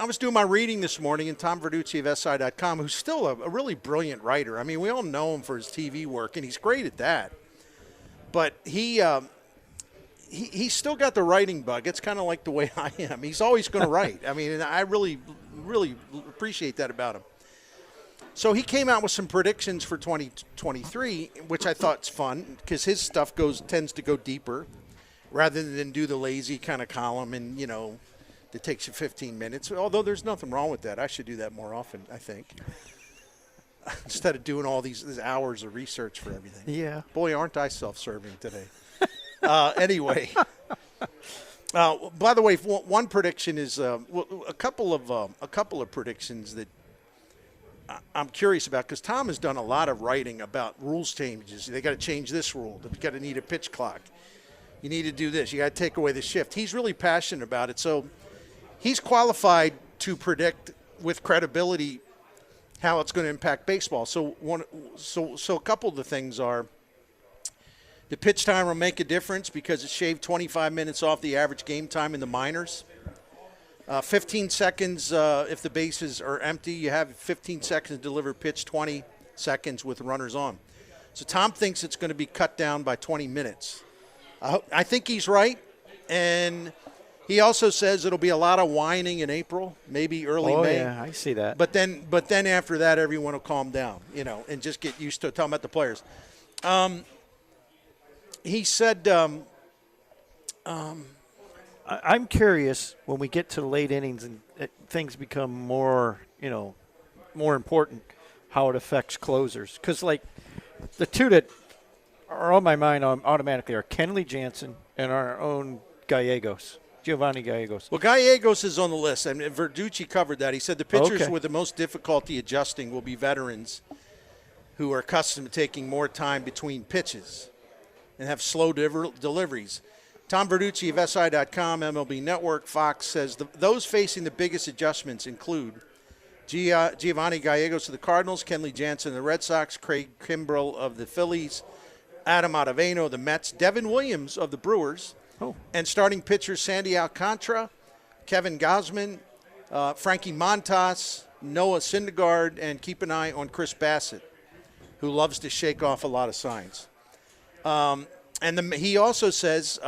I was doing my reading this morning, and Tom Verducci of SI.com, who's still a really brilliant writer. I mean, we all know him for his TV work, and he's great at that. But he's still got the writing bug. It's kind of like the way I am. He's always going to write. I mean, and I really, really appreciate that about him. So he came out with some predictions for 2023, which I thought's fun because his stuff tends to go deeper rather than do the lazy kind of column and, that takes you 15 minutes. Although there's nothing wrong with that. I should do that more often, I think, instead of doing all these hours of research for everything. Yeah. Boy, aren't I self-serving today. Anyway, by the way, one prediction is a couple of predictions that I'm curious about because Tom has done a lot of writing about rules changes. They got to change this rule. They got to need a pitch clock. You need to do this. You got to take away the shift. He's really passionate about it, so he's qualified to predict with credibility how it's going to impact baseball. So a couple of the things are. The pitch time will make a difference because it shaved 25 minutes off the average game time in the minors. 15 seconds if the bases are empty. You have 15 seconds to deliver pitch, 20 seconds with runners on. So Tom thinks it's going to be cut down by 20 minutes. I think he's right. And he also says it'll be a lot of whining in April, maybe early May. Oh, yeah, I see that. But then after that, everyone will calm down, and just get used to talking about the players. He said, I'm curious when we get to the late innings and things become more important, how it affects closers. Because, the two that are on my mind automatically are Kenley Jansen and our own Giovanni Gallegos. Well, Gallegos is on the list, and Verducci covered that. He said the pitchers with the most difficulty adjusting will be veterans who are accustomed to taking more time between pitches and have slow deliveries. Tom Verducci of SI.com, MLB Network, Fox says those facing the biggest adjustments include Giovanni Gallegos of the Cardinals, Kenley Jansen of the Red Sox, Craig Kimbrell of the Phillies, Adam Ottavino of the Mets, Devin Williams of the Brewers, and starting pitchers Sandy Alcantara, Kevin Gausman, Frankie Montas, Noah Syndergaard, and keep an eye on Chris Bassett, who loves to shake off a lot of signs. He also says,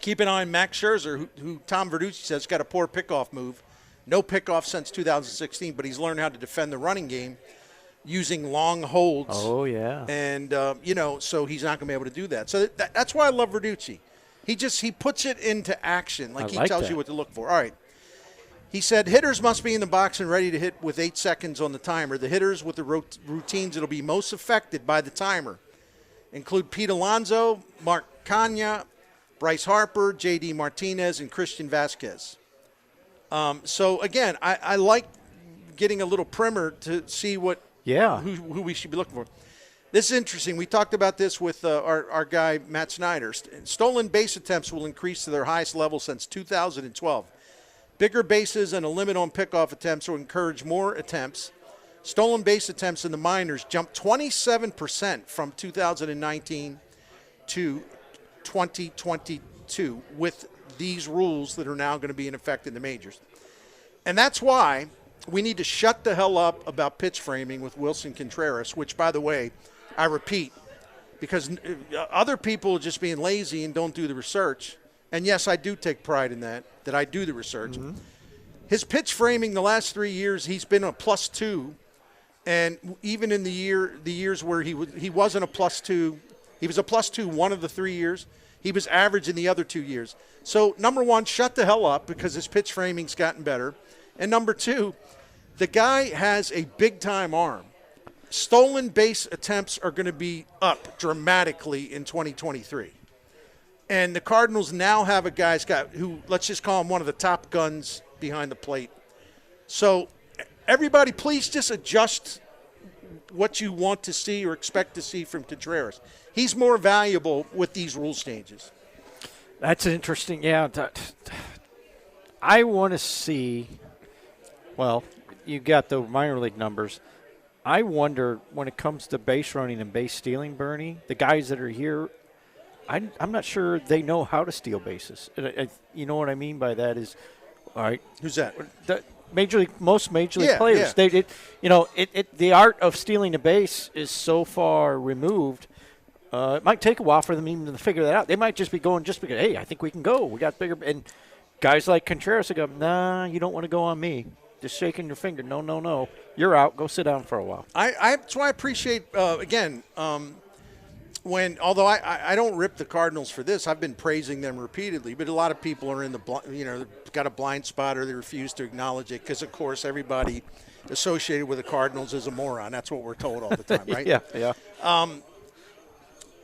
keep an eye on Max Scherzer, who Tom Verducci says got a poor pickoff move. No pickoff since 2016, but he's learned how to defend the running game using long holds. Oh, yeah. And, so he's not going to be able to do that. So that's why I love Verducci. He puts it into action. He tells you what to look for. All right. He said hitters must be in the box and ready to hit with 8 seconds on the timer. The hitters with the routines that will be most affected by the timer include Pete Alonso, Mark Kanya, Bryce Harper, J.D. Martinez, and Christian Vasquez. So, again, I like getting a little primer to see who we should be looking for. This is interesting. We talked about this with our guy, Matt Snyder. Stolen base attempts will increase to their highest level since 2012. Bigger bases and a limit on pickoff attempts will encourage more attempts. Stolen base attempts in the minors jumped 27% from 2019 to 2022 with these rules that are now going to be in effect in the majors. And that's why we need to shut the hell up about pitch framing with Wilson Contreras, which, by the way, I repeat, because other people are just being lazy and don't do the research. And, yes, I do take pride in that I do the research. Mm-hmm. His pitch framing the last 3 years, he's been a +2. And even in the years where he wasn't a +2, he was a +2 one of the 3 years. He was average in the other 2 years. So, number one, shut the hell up because his pitch framing's gotten better. And number two, the guy has a big-time arm. Stolen base attempts are going to be up dramatically in 2023. And the Cardinals now have a guy who, let's just call him one of the top guns behind the plate. So, everybody, please just adjust what you want to see or expect to see from Contreras. He's more valuable with these rules changes. That's interesting. Yeah. I want to see, well, you got the minor league numbers. I wonder when it comes to base running and base stealing, Bernie, the guys that are here, I'm not sure they know how to steal bases. You know what I mean by that is All right. Who's that? Most major league Yeah, players. yeah. The art of stealing the base is so far removed. It might take a while for them even to figure that out. They might just be going just because, hey, I think we can go. We got bigger. And guys like Contreras will go, nah, you don't want to go on me. Just shaking your finger. No, no, no. You're out. Go sit down for a while. That's why I appreciate, although I don't rip the Cardinals for this, I've been praising them repeatedly, but a lot of people are got a blind spot or they refuse to acknowledge it because, of course, everybody associated with the Cardinals is a moron. That's what we're told all the time, right? Yeah.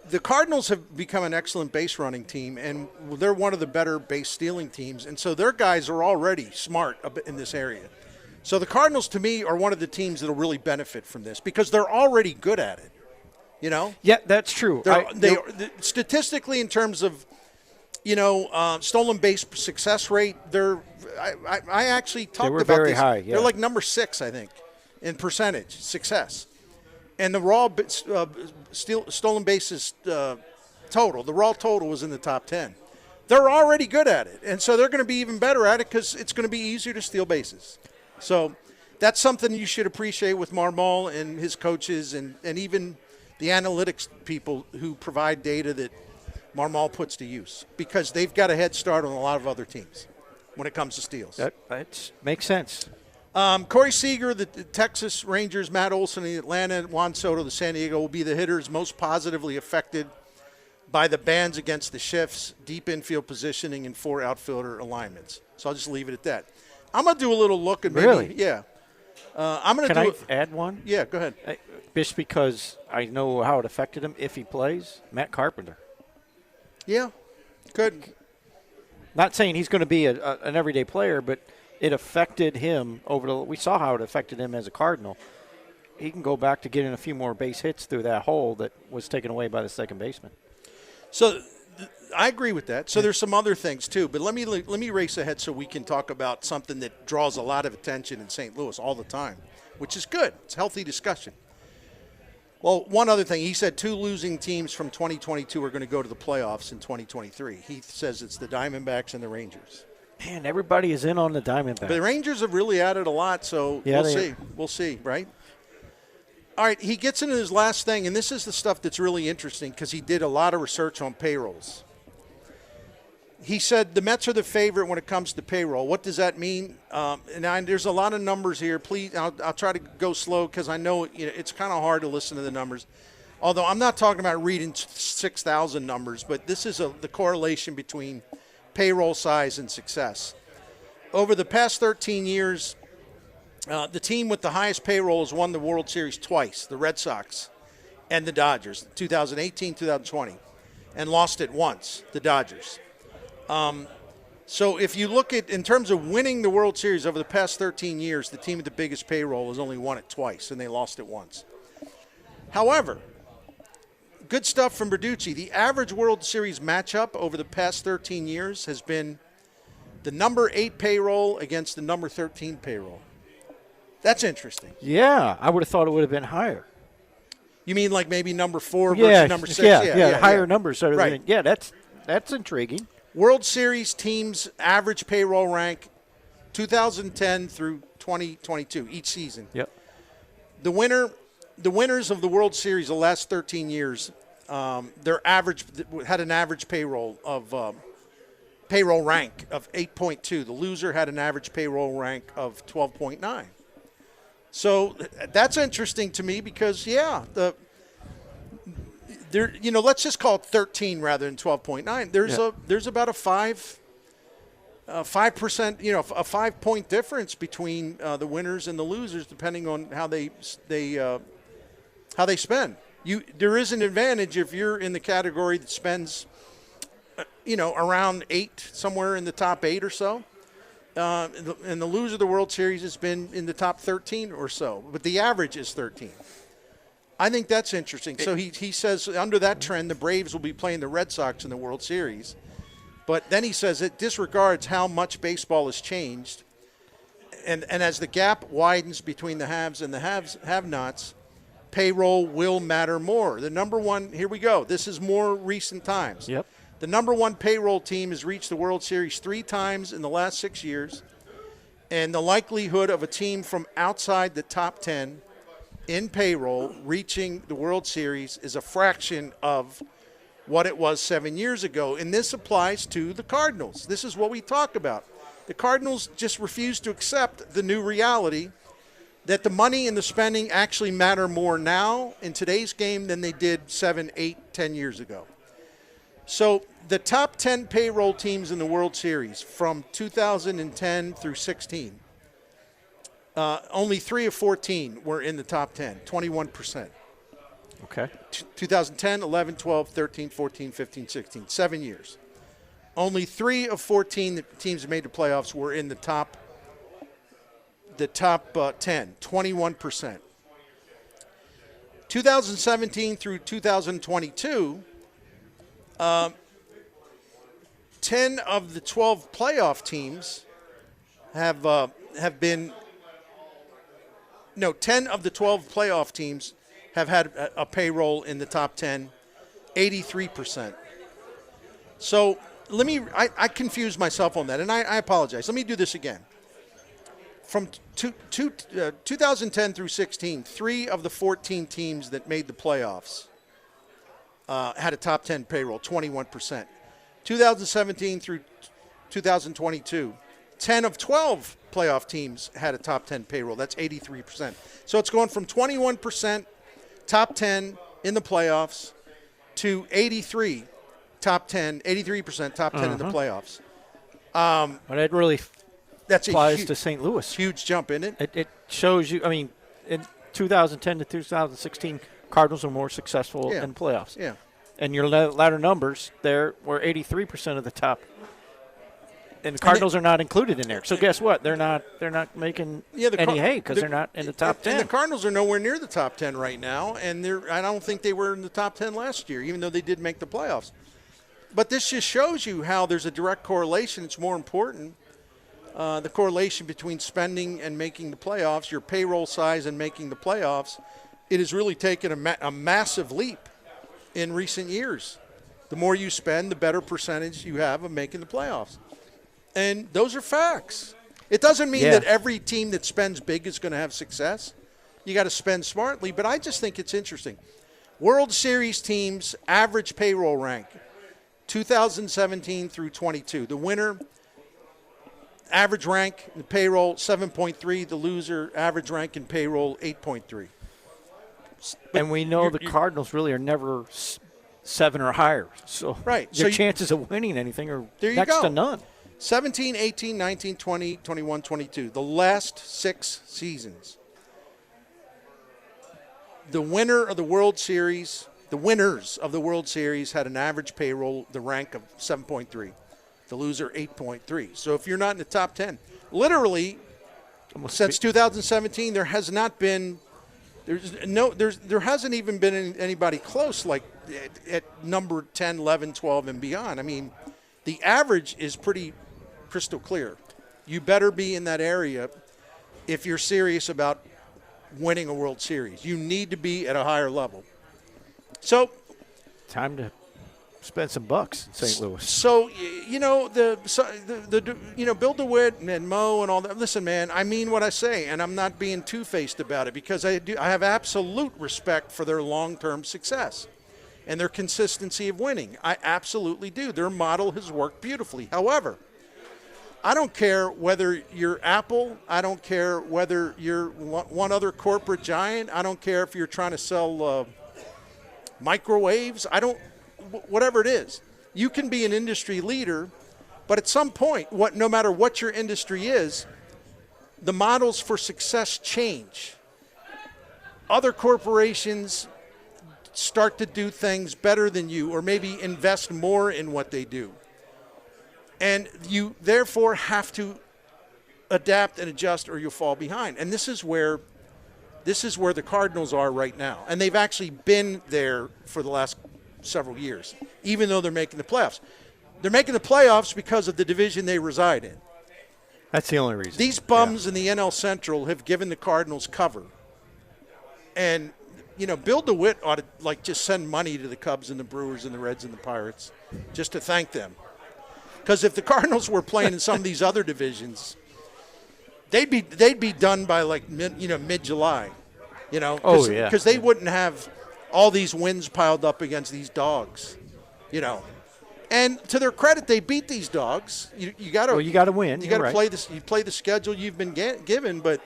The Cardinals have become an excellent base running team, and they're one of the better base stealing teams, and so their guys are already smart in this area. So the Cardinals, to me, are one of the teams that will really benefit from this because they're already good at it. You know? Yeah, that's true. Statistically, in terms of, stolen base success rate, I actually talked about very this. high. Yeah. They're like number 6, I think, in percentage success. And the raw stolen bases total, the raw total was in the top 10. They're already good at it, and so they're going to be even better at it because it's going to be easier to steal bases. So that's something you should appreciate with Marmol and his coaches and even the analytics people who provide data that Marmol puts to use because they've got a head start on a lot of other teams when it comes to steals. That makes sense. Corey Seager, the Texas Rangers, Matt Olson, the Atlanta, Juan Soto, the San Diego will be the hitters most positively affected by the bans against the shifts, deep infield positioning, and 4 outfielder alignments. So I'll just leave it at that. I'm going to do a little look at maybe. Really? Yeah. I'm going to Can I add one? Yeah, go ahead. Just because I know how it affected him if he plays, Matt Carpenter. Yeah, good. Not saying he's going to be an everyday player, but it affected him we saw how it affected him as a Cardinal. He can go back to getting a few more base hits through that hole that was taken away by the second baseman. So I agree with that. So there's some other things too, but let me race ahead so we can talk about something that draws a lot of attention in St. Louis all the time, which is good. It's healthy discussion. Well, one other thing. He said 2 losing teams from 2022 are going to go to the playoffs in 2023. He says it's the Diamondbacks and the Rangers. Man, everybody is in on the Diamondbacks. But the Rangers have really added a lot, so we'll see. We'll see, right? All right, he gets into his last thing, and this is the stuff that's really interesting because he did a lot of research on payrolls. He said the Mets are the favorite when it comes to payroll. What does that mean? And there's a lot of numbers here. Please, I'll try to go slow because I know it's kind of hard to listen to the numbers. Although I'm not talking about reading 6,000 numbers, but this is the correlation between payroll size and success. Over the past 13 years, the team with the highest payroll has won the World Series twice, the Red Sox and the Dodgers, 2018, 2020, and lost it once, the Dodgers. So if you look at, in terms of winning the World Series over the past 13 years, the team with the biggest payroll has only won it twice, and they lost it once. However, good stuff from Berducci. The average World Series matchup over the past 13 years has been the number 8 payroll against the number 13 payroll. That's interesting. Yeah, I would have thought it would have been higher. You mean like maybe number 4 versus number 6? Yeah, higher numbers. Right. Yeah, that's intriguing. World Series teams' average payroll rank 2010 through 2022, each season. Yep. The winners of the World Series the last 13 years, their average had an average payroll rank of 8.2. The loser had an average payroll rank of 12.9. So that's interesting to me because let's just call it 13 rather than 12.9. There's about a 5%, a 5-point difference between the winners and the losers depending on how they spend. There is an advantage if you're in the category that spends around 8, somewhere in the top 8 or so. And the loser of the World Series has been in the top 13 or so, but the average is 13. I think that's interesting. So he says under that trend, the Braves will be playing the Red Sox in the World Series. But then he says it disregards how much baseball has changed. And as the gap widens between the haves and the have-nots, payroll will matter more. The number one, here we go. This is more recent times. Yep. The number 1 payroll team has reached the World Series 3 times in the last 6 years. And the likelihood of a team from outside the top 10 in payroll reaching the World Series is a fraction of what it was 7 years ago. And this applies to the Cardinals. This is what we talk about. The Cardinals just refuse to accept the new reality that the money and the spending actually matter more now in today's game than they did 7, 8, 10 years ago. So the top 10 payroll teams in the World Series from 2010 through 16, only 3 of 14 were in the top 10, 21%. Okay. 2010, 11, 12, 13, 14, 15, 16, 7 years. Only 3 of 14 teams that made the playoffs were in the top 10, 21%. 2017 through 2022, 10 of the 12 playoff teams have been – no, 10 of the 12 playoff teams have had a payroll in the top 10, 83%. So let me – I confused myself on that, and I apologize. Let me do this again. From 2010 through 16, 3 of the 14 teams that made the playoffs had a top 10 payroll, 21%. 2017 through 2022, 10 of 12 playoff teams had a top 10 payroll. That's 83%. So it's going from 21% top 10 in the playoffs to 83% top 10 in the playoffs. But it really That's applies to St. Louis. Huge jump, isn't it? It shows you, I mean, in 2010 to 2016, Cardinals are more successful in playoffs. Yeah. And your latter numbers there were 83% of the top. And the Cardinals are not included in there. So guess what? They're not making any hay because they're not in the top 10. And the Cardinals are nowhere near the top 10 right now, and I don't think they were in the top 10 last year, even though they did make the playoffs. But this just shows you how there's a direct correlation. It's more important. The correlation between spending and making the playoffs, your payroll size and making the playoffs, it has really taken a massive leap in recent years. The more you spend, the better percentage you have of making the playoffs. And those are facts. It doesn't mean that every team that spends big is going to have success. You got to spend smartly, but I just think it's interesting. World Series teams average payroll rank 2017 through 22. The winner average rank in payroll 7.3, the loser average rank in payroll 8.3. And we know the Cardinals really are never 7 or higher. So their chances of winning anything are next to none. 17, 18, 19, 20, 21, 22. The last 6 seasons. The winners of the World Series had an average payroll, the rank of 7.3. The loser 8.3. So if you're not in the top 10, literally since 2017 there has not been there hasn't even been anybody close like at number 10, 11, 12 and beyond. I mean, the average is pretty crystal clear. You better be in that area if you're serious about winning a World Series. You need to be at a higher level. So time to spend some bucks in St. Louis. So Bill DeWitt and Mo and all that. Listen, man, I mean what I say, and I'm not being two-faced about it because I have absolute respect for their long-term success and their consistency of winning. I absolutely do. Their model has worked beautifully. However, I don't care whether you're Apple. I don't care whether you're one other corporate giant. I don't care if you're trying to sell microwaves. Whatever it is, you can be an industry leader, but at some point, no matter what your industry is, the models for success change. Other corporations start to do things better than you, or maybe invest more in what they do. And you therefore have to adapt and adjust or you'll fall behind. And this is where the Cardinals are right now. And they've actually been there for the last several years, even though they're making the playoffs. They're making the playoffs because of the division they reside in. That's the only reason. These bums in the NL Central have given the Cardinals cover. And, Bill DeWitt ought to, just send money to the Cubs and the Brewers and the Reds and the Pirates just to thank them. Because if the Cardinals were playing in some of these other divisions, they'd be done by like mid-July, Oh, yeah. because they wouldn't have all these wins piled up against these dogs, And to their credit, they beat these dogs. You got to win. You got to right. play this. You play the schedule you've been given, but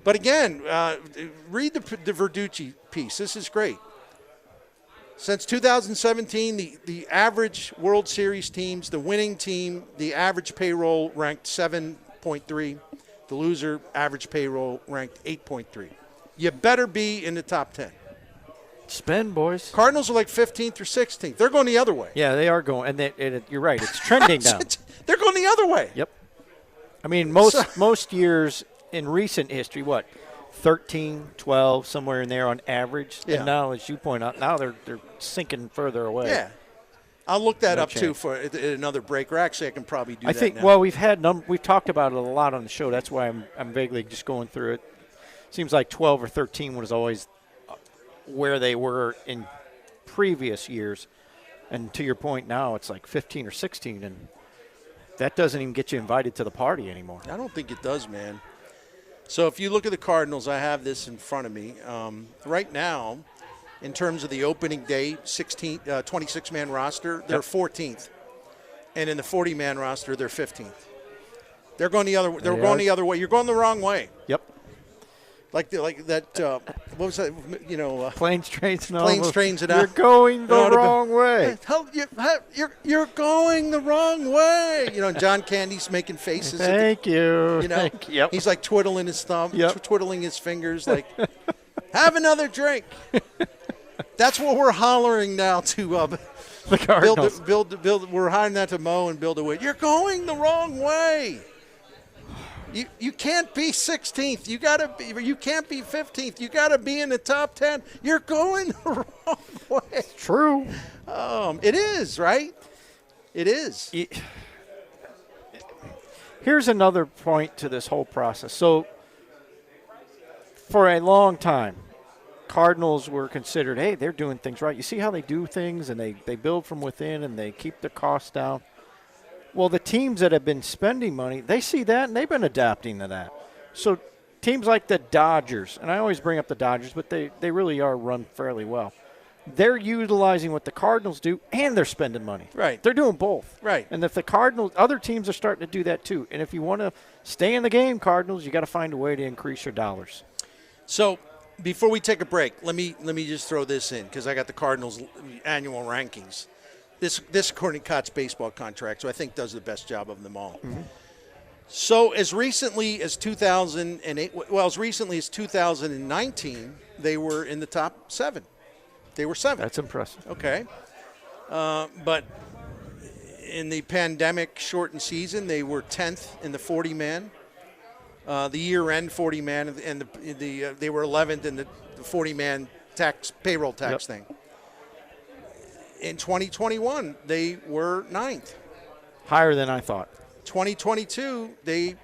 again, read the Verducci piece. This is great. Since 2017, the average World Series teams, the winning team, the average payroll ranked 7.3. The loser average payroll ranked 8.3. You better be in the top 10. Spend, boys. Cardinals are like 15th or 16th. They're going the other way. Yeah, they are going. And you're right. It's trending down. They're going the other way. Yep. I mean, most years in recent history, 13, 12, somewhere in there on average. Yeah. And now, as you point out, now they're sinking further away. Yeah. I'll look that up, chance. too, for another break. Or actually, I can probably do that I think, now. well, we've talked about it a lot on the show. That's why I'm vaguely just going through it. Seems like 12 or 13 was always where they were in previous years. And to your point now, it's like 15 or 16, and that doesn't even get you invited to the party anymore. I don't think it does, man. So if you look at the Cardinals, I have this in front of me. Right now, in terms of the opening day 26-man roster, they're 14th. And in the 40-man roster, they're 15th. They're going the other way. You're going the wrong way. Yep. Like that, what was that, Planes, trains, and Planes, Trains, and You're going the wrong way. You're going the wrong way. John Candy's making faces. Thank you. Yep. He's like twiddling his thumb, twiddling his fingers, like, have another drink. That's what we're hollering now to the Cardinals. build. We're hollering that to Mo and build a way. You're going the wrong way. You can't be 16th. You can't be 15th. You gotta be in the top 10. You're going the wrong way. True. It is, right? It is. Here's another point to this whole process. So, for a long time, Cardinals were considered, hey, they're doing things right. You see how they do things, and they build from within, and they keep the costs down. Well, the teams that have been spending money, they see that, and they've been adapting to that. So teams like the Dodgers, and I always bring up the Dodgers, but they really are run fairly well. They're utilizing what the Cardinals do, and they're spending money. Right. They're doing both. Right. And if the Cardinals, other teams are starting to do that too. And if you want to stay in the game, Cardinals, you got to find a way to increase your dollars. So before we take a break, let me just throw this in because I got the Cardinals' annual rankings. This according to Cott's baseball contract, so I think does the best job of them all. Mm-hmm. So as recently as 2008, as recently as 2019, they were in the top 7. They were 7. That's impressive. Okay. But in the pandemic shortened season, they were 10th in the 40-man. The year-end 40-man, and they were 11th in the 40-man payroll tax thing. In 2021, they were 9th. Higher than I thought. 2022, they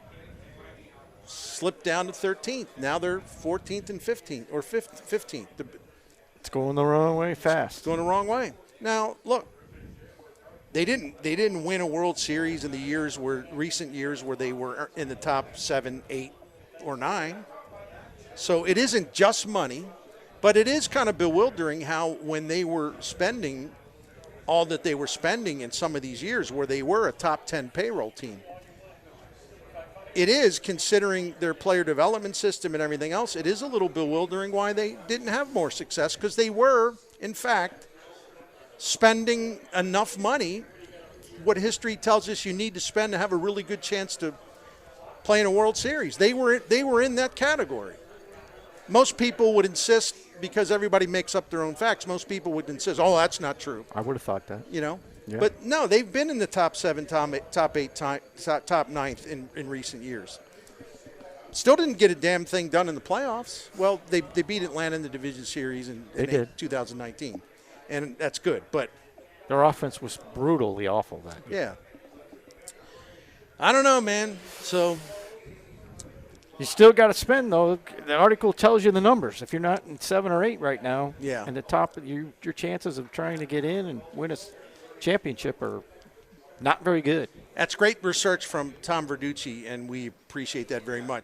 slipped down to 13th. Now they're 14th and 15th, or 15th. It's going the wrong way fast. It's going the wrong way. Now, look, they didn't win a World Series in the recent years where they were in the top 7, 8, or 9. So it isn't just money, but it is kind of bewildering how when they were spending all that they were spending in some of these years where they were a top 10 payroll team. It is, considering their player development system and everything else, it is a little bewildering why they didn't have more success, because they were, in fact, spending enough money. What history tells us you need to spend to have a really good chance to play in a World Series. They were in that category. Most people would insist, because everybody makes up their own facts, most people would insist, oh, that's not true. I would have thought that. Yeah. But no, they've been in the top 7, top 8, top 9th in recent years. Still didn't get a damn thing done in the playoffs. Well, they beat Atlanta in the division series in 2019, and that's good. But their offense was brutally awful that year. Yeah. I don't know, man. So you still got to spend, though. The article tells you the numbers. If you're not in 7 or 8 right now, and the top, your chances of trying to get in and win a championship are not very good. That's great research from Tom Verducci, and we appreciate that very much.